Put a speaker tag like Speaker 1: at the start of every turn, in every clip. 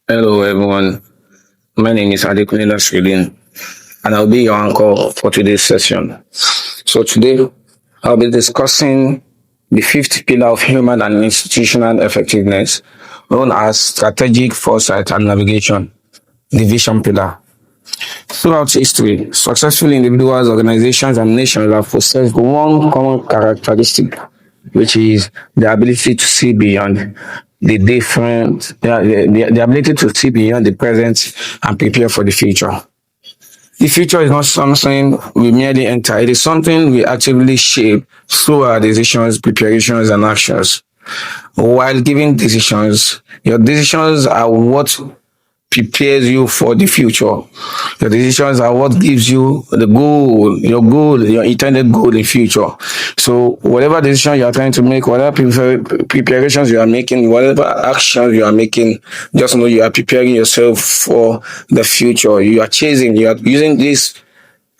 Speaker 1: Hello everyone, my name is Adekunle Nosirudeen and I'll be your anchor for today's session. So today I'll be discussing the fifth pillar of human and institutional effectiveness, known as strategic foresight and navigation, the vision pillar. Throughout history, successful individuals, organizations, and nations have possessed one common characteristic, which is the ability to see beyond the ability to see beyond the present and prepare for the future. The future is not something we merely enter, it is something we actively shape through our decisions, preparations, and actions. While giving decisions, your decisions are what prepares you for the future. Your decisions are what gives you goal, your intended goal in future. So whatever decision you are trying to make, whatever preparations you are making, whatever actions you are making, just know you are preparing yourself for the future. You are using this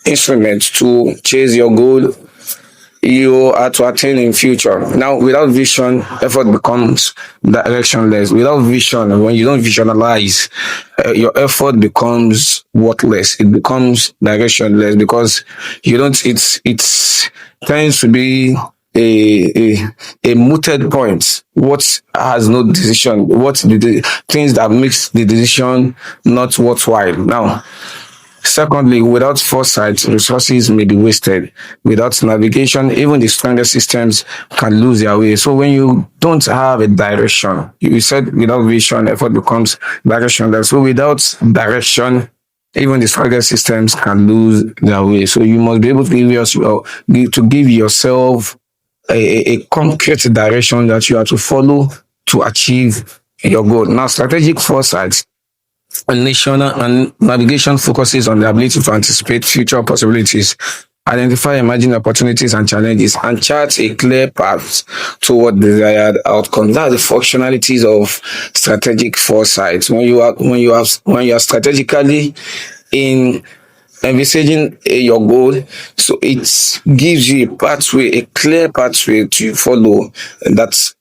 Speaker 1: instrument to chase your goal you are to attain in future. Now, without vision, effort becomes directionless. Without vision, when you don't visualize, your effort becomes worthless. It becomes directionless because you don't. It's tends to be a mooted point. What has no decision? What the things that makes the decision not worthwhile? Now, secondly, without foresight, resources may be wasted. Without navigation, even the strongest systems can lose their way. So when you don't have a direction, you said without vision, effort becomes directionless. So without direction, even the strongest systems can lose their way. So you must be able to give yourself a concrete direction that you are to follow to achieve your goal. Now, strategic foresight and national and navigation focuses on the ability to anticipate future possibilities, identify emerging opportunities and challenges, and chart a clear path toward desired outcomes. That's the functionalities of strategic foresight. When you are strategically in envisaging your goal, so it gives you a pathway, a clear pathway to follow, that's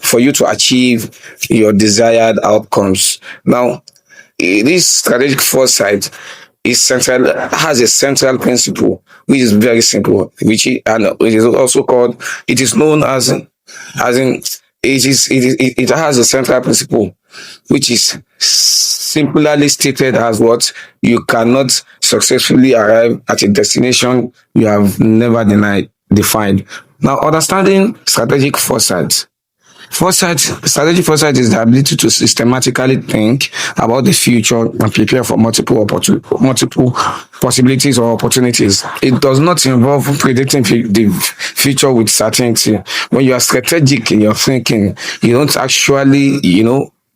Speaker 1: for you to achieve your desired outcomes. Now, this strategic foresight has a central principle which is very simple, and it is also called, it is known as in it has a central principle which is simply stated as what: you cannot successfully arrive at a destination you have never defined. Now, understanding strategic foresight is the ability to systematically think about the future and prepare for multiple possibilities or opportunities. It does not involve predicting the future with certainty. When you are strategic in your thinking, you don't actually,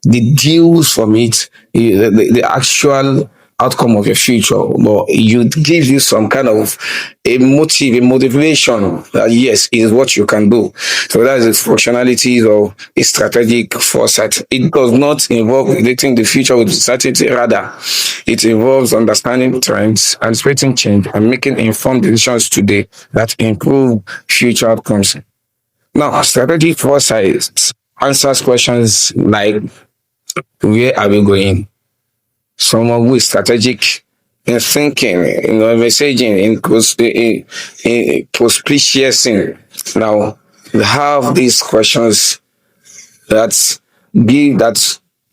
Speaker 1: deduce from it the actual outcome of your future, but it gives you some kind of a motivation that yes, it is what you can do. So that is the functionalities of a strategic foresight. It does not involve predicting the future with certainty, rather, it involves understanding trends, anticipating change, and making informed decisions today that improve future outcomes. Now, strategic foresight answers questions like: where are we going? Someone who is strategic in thinking, messaging, in conspicuousing. Now, we have these questions that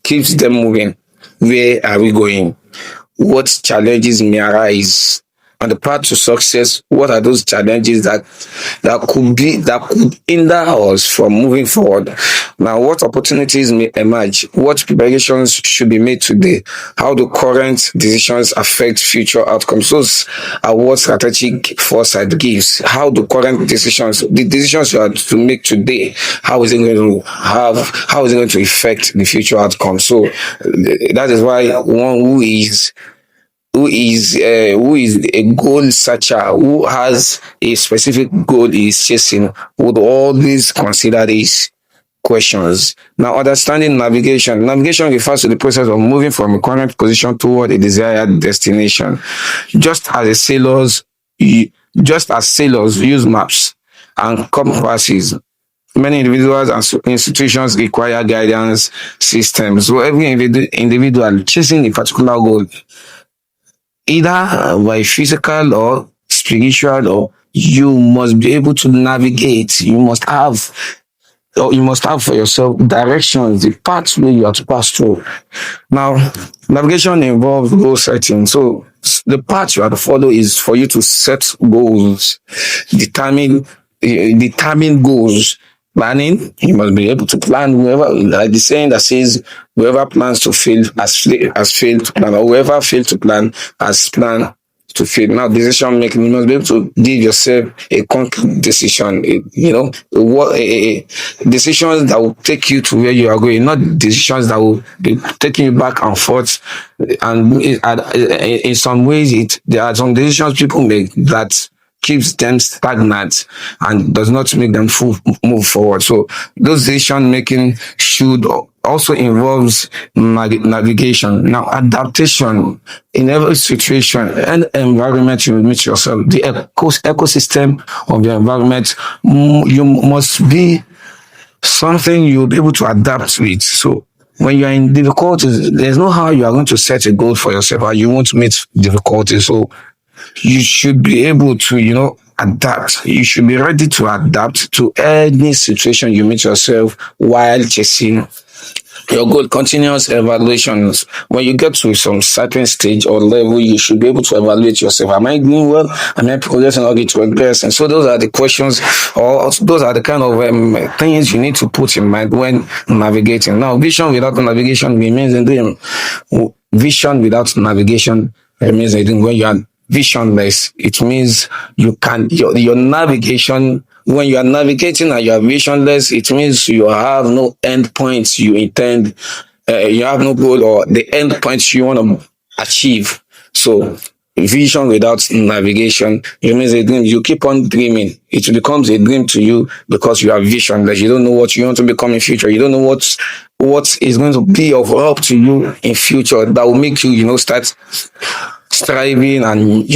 Speaker 1: keeps them moving. Where are we going? What challenges may arise on the path to success? What are those challenges that could hinder us from moving forward? Now, what opportunities may emerge? What preparations should be made today? How do current decisions affect future outcomes? Those are what strategic foresight gives. How do the decisions you are to make today, how is it going to affect the future outcome? So that is why one who is a goal searcher, who has a specific goal he is chasing, would always consider these questions. Now, understanding navigation. Navigation refers to the process of moving from a current position toward a desired destination. Just as sailors use maps and compasses Many individuals and institutions require guidance systems. So every individual chasing a particular goal, either by physical or spiritual, or you must be able to navigate. You must have for yourself directions, the pathway you have to pass through. Now, navigation involves goal setting. So the path you have to follow is for you to set goals, determine determine goals. Planning, you must be able to plan. Whoever, like the saying that says, whoever plans to fail has failed to plan, or whoever failed to plan has planned to fail. Now, decision making, you must be able to give yourself a concrete decision. Decisions that will take you to where you are going, not decisions that will be taking you back and forth. And in some ways, there are some decisions people make that keeps them stagnant and does not make them move forward. So those decision making should also involves navigation. Now, adaptation in every situation and environment you meet yourself, the ecosystem of the environment, you must be something you'll be able to adapt with. So when you're in difficulties, there's no how you are going to set a goal for yourself or you won't meet difficulties. So you should be able to, adapt. You should be ready to adapt to any situation you meet yourself while chasing your goal. Continuous evaluations. When you get to some certain stage or level, you should be able to evaluate yourself. Am I doing well? Am I progressing or to progress? And so those are the questions, or those are the kind of things you need to put in mind when navigating. Now, vision without navigation remains a dream. Vision without navigation remains a dream. When you are visionless, it means your navigation, when you are navigating and you are visionless, it means you have no end points you intend, you have no goal or the end points you want to achieve. So vision without navigation remains a dream. You keep on dreaming, it becomes a dream to you because you are visionless. You don't know what you want to become in future. You don't know what is going to be of help to you in future that will make you, start striving and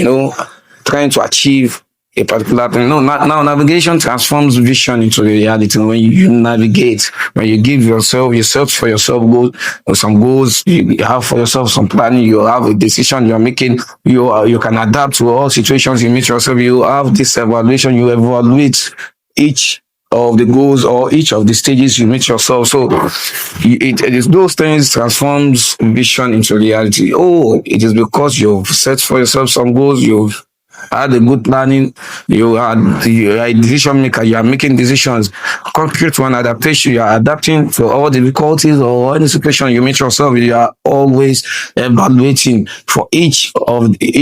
Speaker 1: trying to achieve a particular thing. No, now navigation transforms vision into reality. When you navigate, when you give yourself, you search for yourself goals, some goals you have for yourself, some planning, you have a decision you're making, you can adapt to all situations you meet yourself. You have this evaluation, you evaluate each of the goals or each of the stages you meet yourself. So it is those things transforms vision into reality. Oh, it is because you've set for yourself some goals, you've had a good planning, you are a decision maker, you are making decisions concrete to an adaptation, you are adapting to all difficulties or any situation you meet yourself, you are always evaluating for each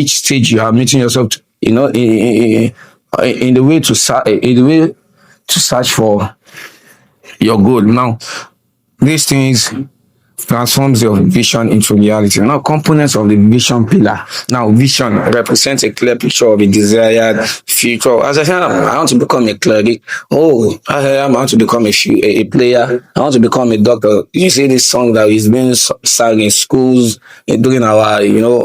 Speaker 1: stage you are meeting yourself, in the way to search for your goal. Now, these things transforms your vision into reality. Now, components of the vision pillar. Now, vision represents a clear picture of a desired future. As I said, I want to become a cleric. Oh, I want to become a player. I want to become a doctor. You see this song that is being sung in schools during our,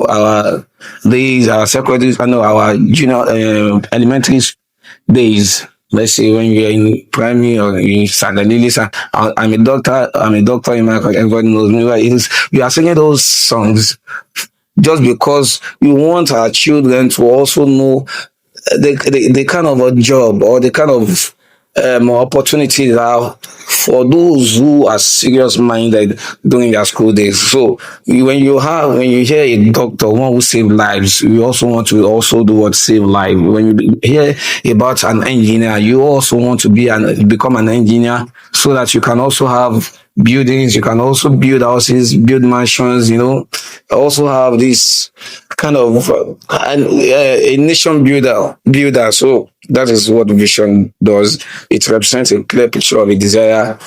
Speaker 1: our days, our secondary, our junior elementary days. Let's say when you're in primary or in Sandy, I'm a doctor in my country, everybody knows me. Right? We are singing those songs just because we want our children to also know the kind of a job or the kind of opportunities are for those who are serious minded during their school days. So when you hear a doctor, one who save lives, you also want to also do what save life. When you hear about an engineer, you also want to become an engineer so that you can also have buildings, you can also build houses, build mansions, also have this kind of a nation builder. So that is what vision does. It represents a clear picture of a desired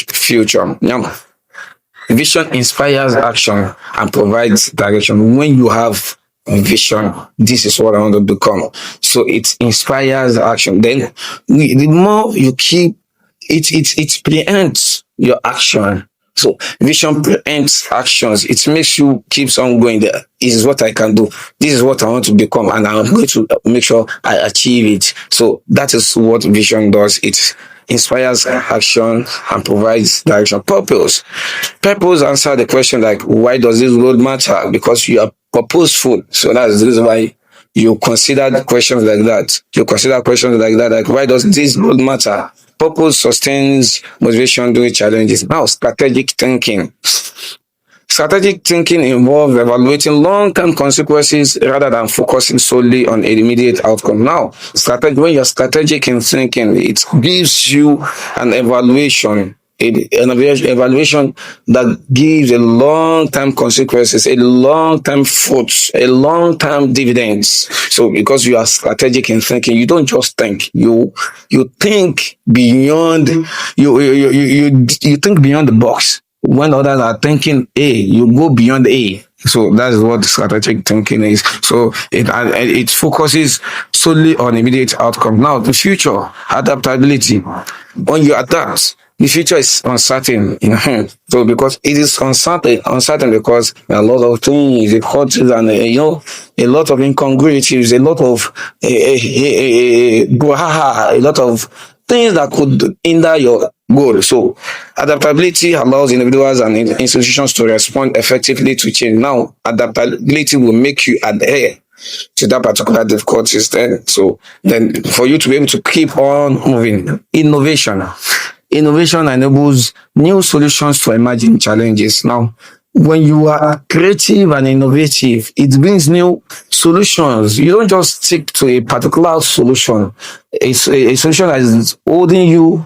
Speaker 1: future. Now, vision inspires action and provides direction. When you have a vision, this is what I want to become. So it inspires action. Then the more you keep it preempts your action So vision preempts actions. It makes you keeps on going there. This is what I can do. This is what I want to become, and I'm going to make sure I achieve it. So that is what vision does. It inspires action and provides direction. Purpose answer the question like, why does this road matter? Because you are purposeful. So that's the reason why you consider questions like that. You consider questions like that, like, why does this road matter? Purpose sustains motivation during challenges. Now, strategic thinking. Strategic thinking involves evaluating long-term consequences rather than focusing solely on immediate outcome. Now, when you're strategic in thinking, it gives you an evaluation, evaluation that gives a long-term consequences, a long-term fruits, a long-term dividends. So, because you are strategic in thinking, you don't just think. You think beyond. You think beyond the box. When others are thinking A, you go beyond A. So that's what strategic thinking is. So it focuses solely on immediate outcome. Now, the future, adaptability. When you adapt, the future is uncertain. So because it is uncertain because a lot of things, the causes and a lot of incongruities, a lot of a lot of things that could hinder your goal. So adaptability allows individuals and institutions to respond effectively to change. Now, adaptability will make you adhere to that particular difficulties. Then for you to be able to keep on moving. Innovation enables new solutions to emerging challenges. Now, when you are creative and innovative, it brings new solutions. You don't just stick to a particular solution. A solution that is holding you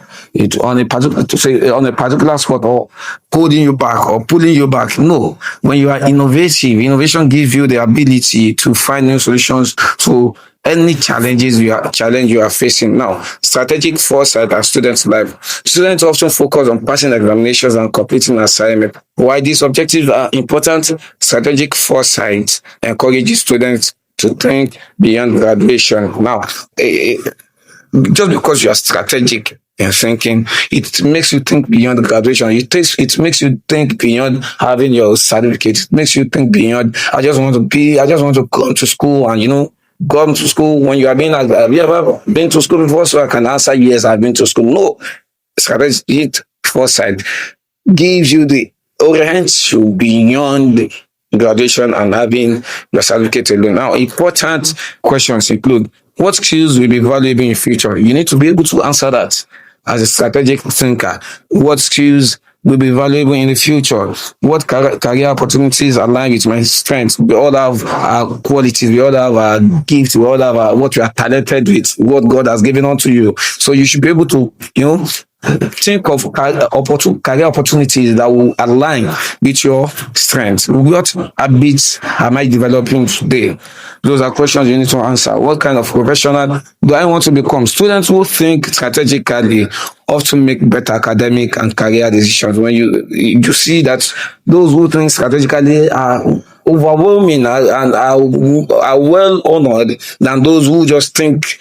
Speaker 1: on a particular spot, or holding you back or pulling you back. No. When you are innovative, innovation gives you the ability to find new solutions to any challenges you are facing. Now, strategic foresight and students' life. Students often focus on passing examinations and completing assignments. Why these objectives are important? Strategic foresight encourages students to think beyond graduation. Now, just because you are strategic in thinking, it makes you think beyond graduation. It makes you think beyond having your certificate. It makes you think beyond, I just want to come to school and, gone to school. When you have you ever been to school before? So I can answer yes, I've been to school. No. Strategic foresight gives you the orient you beyond graduation and having your certificate alone. Now, important questions include, what skills will be valuable in future? You need to be able to answer that as a strategic thinker. What skills will be valuable in the future? What career opportunities align with my strengths? We all have our qualities, we all have our gifts, we all have what we are talented with, what God has given unto you. So you should be able to, think of career opportunities that will align with your strengths. What habits am I developing today? Those are questions you need to answer. What kind of professional do I want to become? Students who think strategically often make better academic and career decisions. When you see that those who think strategically are overwhelming and are well honored than those who just think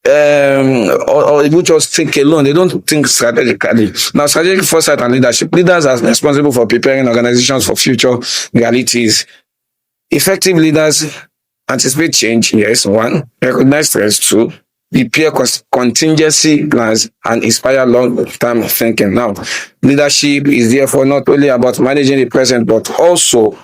Speaker 1: or who just think alone. They don't think strategically. Now, strategic foresight and leadership. Leaders are responsible for preparing organizations for future realities. Effective leaders anticipate change, yes, one. Recognize threats, two. Prepare contingency plans and inspire long-term thinking. Now, leadership is therefore not only about managing the present, but also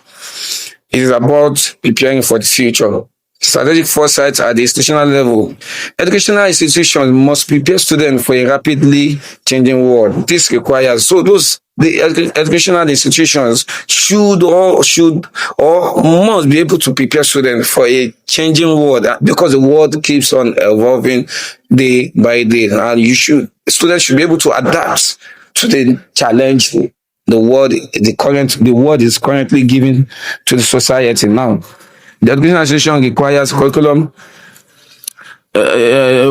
Speaker 1: it is about preparing for the future. Strategic foresight at the institutional level. Educational institutions must prepare students for a rapidly changing world. This requires, the educational institutions should or must be able to prepare students for a changing world, because the world keeps on evolving day by day, and students should be able to adapt to the challenge the world is currently giving to the society now. The educational institution requires curriculum.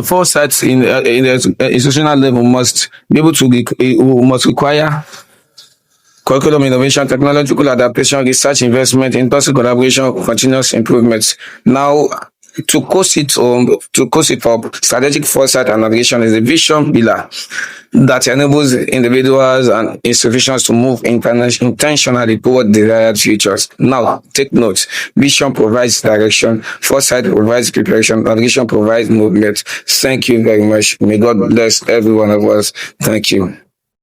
Speaker 1: Foresight in the institutional level must be able to must require curriculum innovation, technological adaptation, research investment, industrial collaboration, continuous improvements. Now, To close it up, strategic foresight and navigation is a vision pillar that enables individuals and institutions to move intentionally toward desired futures. Now, take note. Vision provides direction, foresight provides preparation, navigation provides movement. Thank you very much. May God bless every one of us. Thank you.